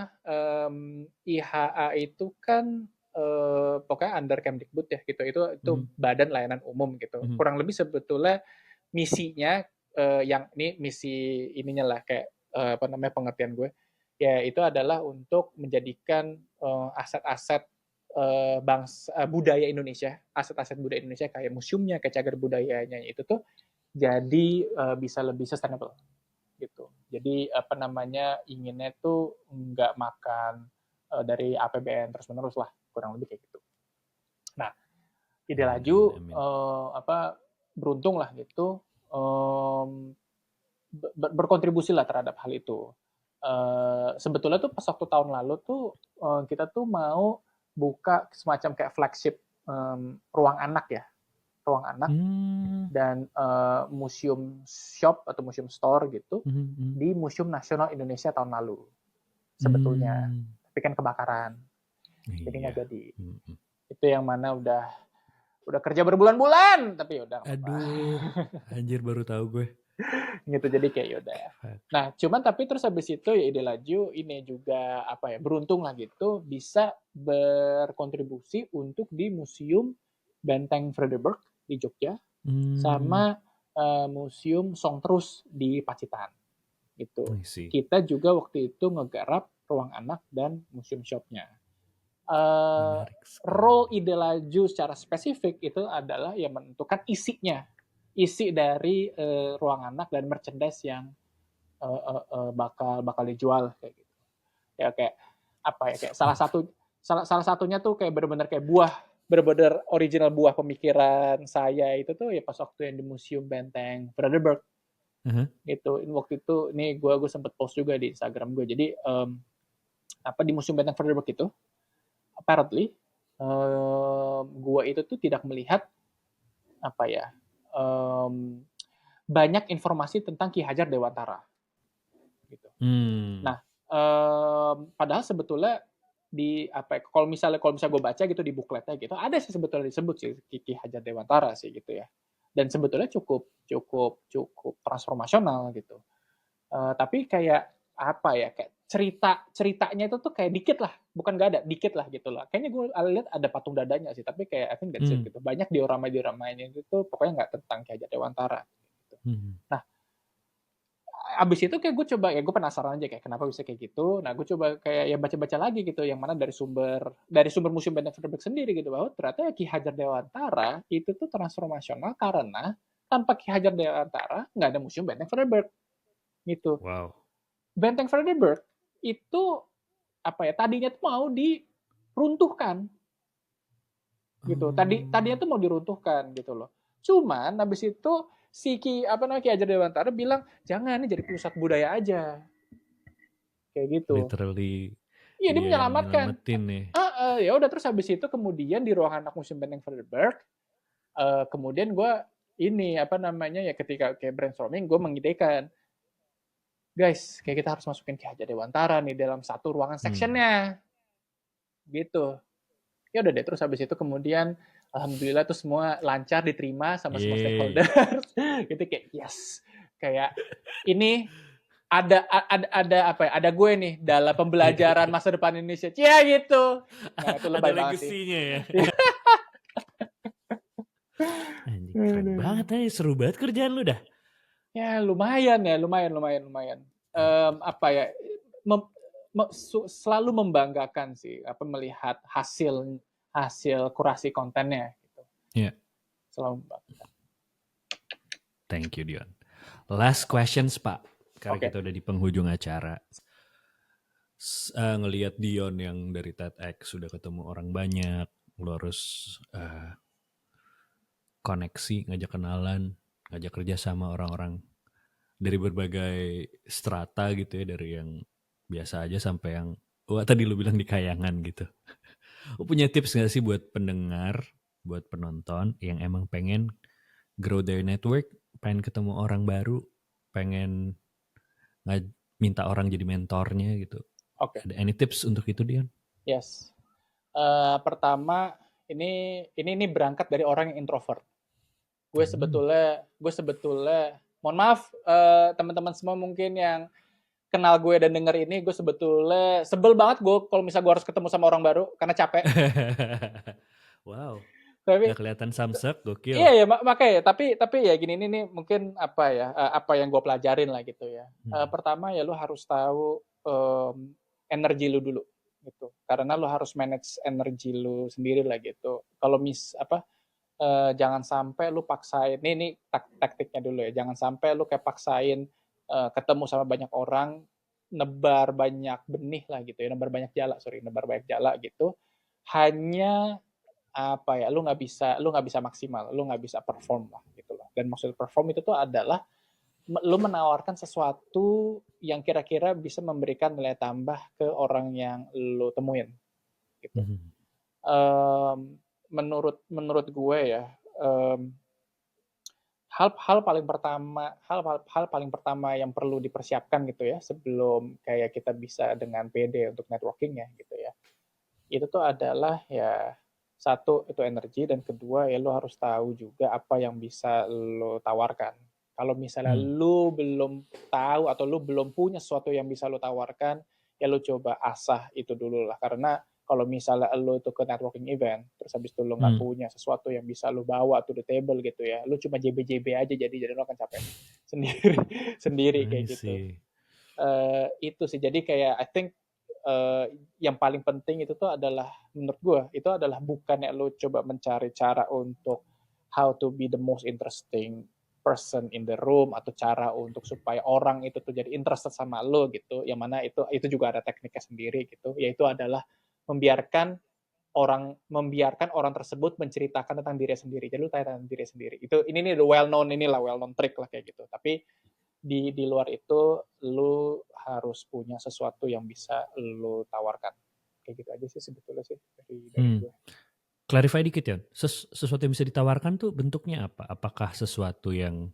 IHA itu kan pokoknya under Kemdikbud ya gitu. Itu Mhm, Badan Layanan Umum gitu. mhm. Kurang lebih sebetulnya misinya yang ini misi ininya lah kayak apa namanya pengertian gue ya itu adalah untuk menjadikan aset-aset bangsa budaya Indonesia, aset-aset budaya Indonesia kayak museumnya, kayak cagar budayanya itu tuh jadi bisa lebih sustainable gitu. Jadi apa namanya inginnya tuh nggak makan dari APBN terus menerus lah kurang lebih kayak gitu. Nah ide Amin, laju amin, amin. apa beruntung lah gitu berkontribusi lah terhadap hal itu. Sebetulnya tuh pas waktu tahun lalu tuh kita tuh mau buka semacam kayak flagship ruang anak ya, ruang anak Hmm, dan museum shop atau museum store gitu mhm, mhm. di Museum Nasional Indonesia tahun lalu sebetulnya, Hmm, tapi kan kebakaran, jadi nggak iya. jadi. Mhm. Itu yang mana udah kerja berbulan-bulan, tapi ya udah nggak apa-apa. Aduh, anjir baru tahu gue. Gitu jadi kayak yaudah. Fuck. Nah cuman tapi terus habis itu ya ide laju ini juga apa ya beruntung lah gitu bisa berkontribusi untuk di museum Benteng Frederberg di Jogja Hmm, sama museum Songtrus di Pacitan gitu. I see. Kita juga waktu itu ngegarap ruang anak dan museum shopnya. Uh, Menarik Role sekali. ide laju secara spesifik itu adalah yang menentukan isinya, isi dari ruang anak dan merchandise yang bakal bakal dijual kayak gitu. Ya kayak apa ya kayak Oh, salah satunya tuh kayak benar-benar kayak buah benar-benar original buah pemikiran saya itu tuh ya pas waktu yang di Museum Benteng Frederberg uh-huh. gitu. Waktu itu ini gue sempet post juga di Instagram gue. Jadi apa di Museum Benteng Frederberg itu apparently gue itu tuh tidak melihat apa ya banyak informasi tentang Ki Hajar Dewantara gitu. Hmm. Nah, padahal sebetulnya di apa ya, kalau misalnya gue baca gitu di bukletnya gitu, ada sih sebetulnya disebut sih Ki Hajar Dewantara sih gitu ya. Dan sebetulnya cukup cukup cukup transformasional gitu. Tapi kayak apa ya kayak ceritanya itu tuh kayak dikit lah, bukan nggak ada, dikit lah gitu lah. Kayaknya gue lihat ada patung dadanya sih, tapi kayak I think that's it Hmm. gitu. Banyak diorama-dioramanya itu tuh pokoknya nggak tentang Ki Hajar Dewantara. Gitu. Hmm. Nah, abis itu kayak gue coba ya gue penasaran aja kayak kenapa bisa kayak gitu. Nah gue coba kayak ya baca-baca lagi gitu yang mana dari sumber Museum Benteng Fredericks sendiri gitu bahwa ternyata Ki Hajar Dewantara itu tuh transformasional karena tanpa Ki Hajar Dewantara nggak ada Museum Benteng Fredericks gitu. Wow. Benteng Fredericks itu apa ya tadinya tuh mau diruntuhkan gitu. Tadinya Oh, tuh mau diruntuhkan gitu loh. Cuman habis itu apa namanya Ki Hajar Dewantara bilang jangan ini jadi pusat budaya aja kayak gitu. literally Iya dia dia yang menyelamatkan. nyelamatin nih. Ya udah terus habis itu kemudian di ruang anak museum Benteng Frederberg, kemudian gue ini apa namanya ya ketika kayak brainstorming gue mengidekan, guys kayak kita harus masukin Ki Hajar Dewantara nih dalam satu ruangan Hmm. sectionnya gitu. Ya udah deh terus habis itu kemudian alhamdulillah tuh semua lancar diterima sama semua Yeay. stakeholders. Gitu kayak yes kayak ini ada apa ya ada gue nih dalam pembelajaran masa depan Indonesia ya gitu nah itu Ada lebay banget sih. legasinya ya. Anjing keren banget aja, seru banget kerjaan lu dah. Ya lumayan ya lumayan apa ya mem- selalu membanggakan sih apa melihat hasil hasil kurasi kontennya gitu Ya, yeah, selalu membanggakan. thank you Dion. Last questions Pak, karena Oke. kita udah di penghujung acara. Ngelihat Dion yang dari TEDx sudah ketemu orang banyak, lu harus koneksi, ngajak kenalan, ngajak kerja sama orang-orang dari berbagai strata gitu ya, dari yang biasa aja sampai yang wah tadi lu bilang di kayangan gitu. Lu punya tips gak sih buat pendengar, buat penonton yang emang pengen grow their network, pengen ketemu orang baru, pengen minta orang jadi mentornya gitu. Oke. Ada any tips untuk itu Dion? Yes. Pertama, ini berangkat dari orang yang introvert. Gue Hmm. sebetulnya, mohon maaf teman-teman semua mungkin yang kenal gue dan denger ini, gue sebetulnya sebel banget gue kalau misalnya gue harus ketemu sama orang baru karena capek. Wow, Tapi nggak kelihatan samsek, iya gokil. ya makanya tapi ya gini ini nih mungkin apa ya apa yang gue pelajarin lah gitu ya. Hmm. Pertama ya lu harus tahu energi lu dulu gitu. Karena lu harus manage energi lu sendiri lah gitu. Kalau jangan sampai lu paksain ini taktiknya dulu ya. Jangan sampai lu kayak paksain ketemu sama banyak orang, nebar banyak benih lah gitu ya, nebar banyak jala gitu. Hanya apa ya, lu nggak bisa maksimal, lu nggak bisa perform lah gitu loh. Dan maksud perform itu tuh adalah lu menawarkan sesuatu yang kira-kira bisa memberikan nilai tambah ke orang yang lu temuin gitu. Hmm. Um, menurut gue ya, um, hal paling pertama yang perlu dipersiapkan gitu ya sebelum kayak kita bisa dengan PD untuk networking ya gitu ya. Itu tuh adalah ya satu itu energi dan kedua ya lo harus tahu juga apa yang bisa lo tawarkan. Kalau misalnya Hmm. lo belum tahu atau lo belum punya sesuatu yang bisa lo tawarkan, ya lo coba asah itu dulu lah. Karena kalau misalnya lo itu ke networking event, terus habis itu lo nggak Hmm. punya sesuatu yang bisa lo bawa to the table gitu ya, lo cuma JB-JB aja jadi lo akan capek sendiri sendiri kayak I gitu. see. Itu sih jadi kayak I think yang paling penting itu tuh adalah menurut gue itu adalah bukannya lo coba mencari cara untuk how to be the most interesting person in the room atau cara untuk supaya orang itu tuh jadi interested sama lo gitu yang mana itu juga ada tekniknya sendiri gitu yaitu adalah membiarkan orang tersebut menceritakan tentang diri sendiri jadi lo tanya tentang diri sendiri itu ini nih well known trick lah kayak gitu tapi di luar itu lu harus punya sesuatu yang bisa lu tawarkan kayak gitu aja sih sebetulnya sih dari Hmm. gue. Clarify dikit ya, sesuatu yang bisa ditawarkan tuh bentuknya apa? Apakah sesuatu yang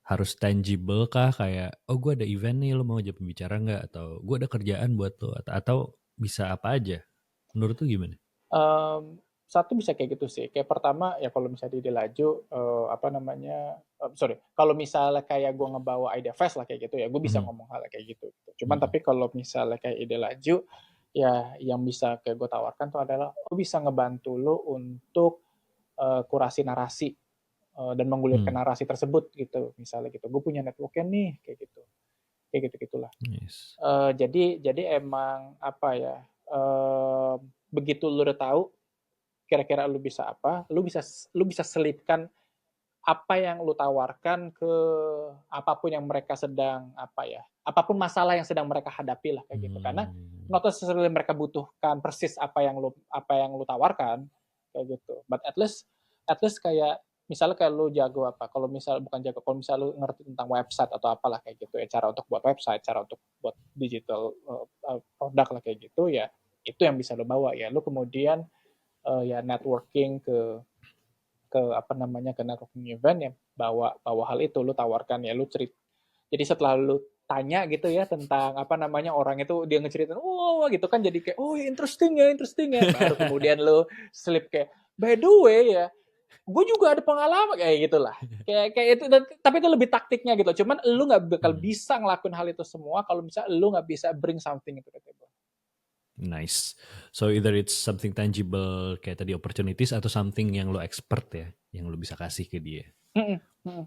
harus tangible kah? Kayak, oh gue ada event nih, lo mau jadi pembicara nggak? Atau gue ada kerjaan buat lo? Atau bisa apa aja? Menurut tuh gimana? Satu bisa kayak gitu sih kayak pertama ya kalau misalnya di laju apa namanya sorry kalau misalnya kayak gue ngebawa ide fest lah kayak gitu ya gue bisa Mhm. ngomong hal kayak gitu cuman Mhm. tapi kalau misalnya kayak ide laju ya yang bisa kayak gue tawarkan tuh adalah gue bisa ngebantu lo untuk kurasi narasi dan menggulirkan Hmm. narasi tersebut gitu misalnya gitu gue punya networknya nih kayak gitu gitulah Yes. jadi emang apa ya begitu lu udah tahu kira-kira lu bisa apa lu bisa selipkan apa yang lu tawarkan ke apapun yang mereka sedang apa ya apapun masalah yang sedang mereka hadapi lah kayak gitu karena Hmm. not necessarily mereka butuhkan persis apa yang lu tawarkan kayak gitu but at least kayak misalnya kayak lu jago apa kalau misal bukan jago kalau misal lu ngerti tentang website atau apalah kayak gitu ya cara untuk buat website cara untuk buat digital produk lah kayak gitu ya itu yang bisa lu bawa ya lu kemudian ya networking ke apa namanya ke networking event ya bawa bawa hal itu lu tawarkan ya lu cerita jadi setelah lu tanya gitu ya tentang apa namanya orang itu dia ngeceritain oh gitu kan jadi kayak oh interesting ya baru kemudian lu slip kayak by the way ya gue juga ada pengalaman kayak gitulah kayak itu tapi itu lebih taktiknya gitu cuman lu nggak bakal Hmm. bisa ngelakuin hal itu semua kalau misalnya lu nggak bisa bring something into the table. Nice. So either it's something tangible kayak tadi opportunities atau something yang lo expert ya, yang lo bisa kasih ke dia. Mm-mm, mm-mm.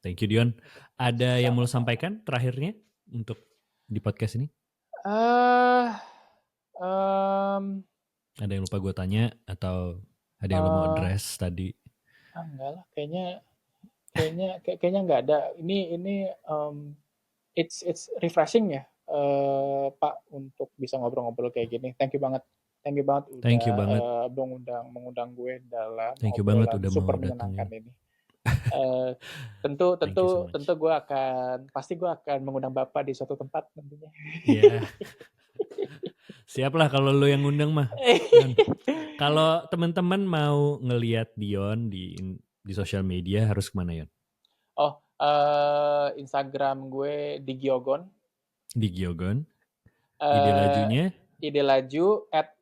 Thank you Dion. Ada yang mau lo Sama-sama. sampaikan terakhirnya untuk di podcast ini? eh um, Ada yang lupa gue tanya atau ada yang lo mau uh, address tadi? enggak lah kayaknya nggak ada ini it's refreshing ya Pak untuk bisa ngobrol-ngobrol kayak gini thank you banget Thank udah you banget. mengundang gue dalam Thank you banget obrolan udah mau super menyenangkan datengin. ini. Eh, tentu Thank you so tentu tentu much. pasti gue akan mengundang Bapak di suatu tempat tentunya. Ya, siap lah kalau lo yang ngundang mah. Yon. Kalau teman-teman mau ngeliat Dion di sosial media harus kemana Yon? Oh, Instagram gue di Giogon. Di Giogon. Ide Eh, lajunya? Ide Laju, at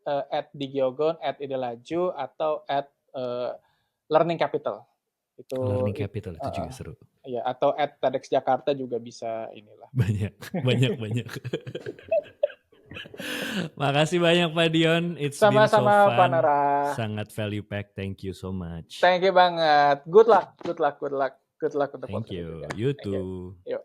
Digiogon, at Ide Laju, atau at Learning Capital. Learning Capital itu juga seru. Ya, atau at TEDx Jakarta juga bisa inilah. Banyak. Makasih banyak Pak Dion. It's been so Sama-sama Pak fun. Nara. Sangat value pack. Thank you so much. Thank you banget. Good luck untuk Thank podcast you. juga. You Thank you. too. Yuk.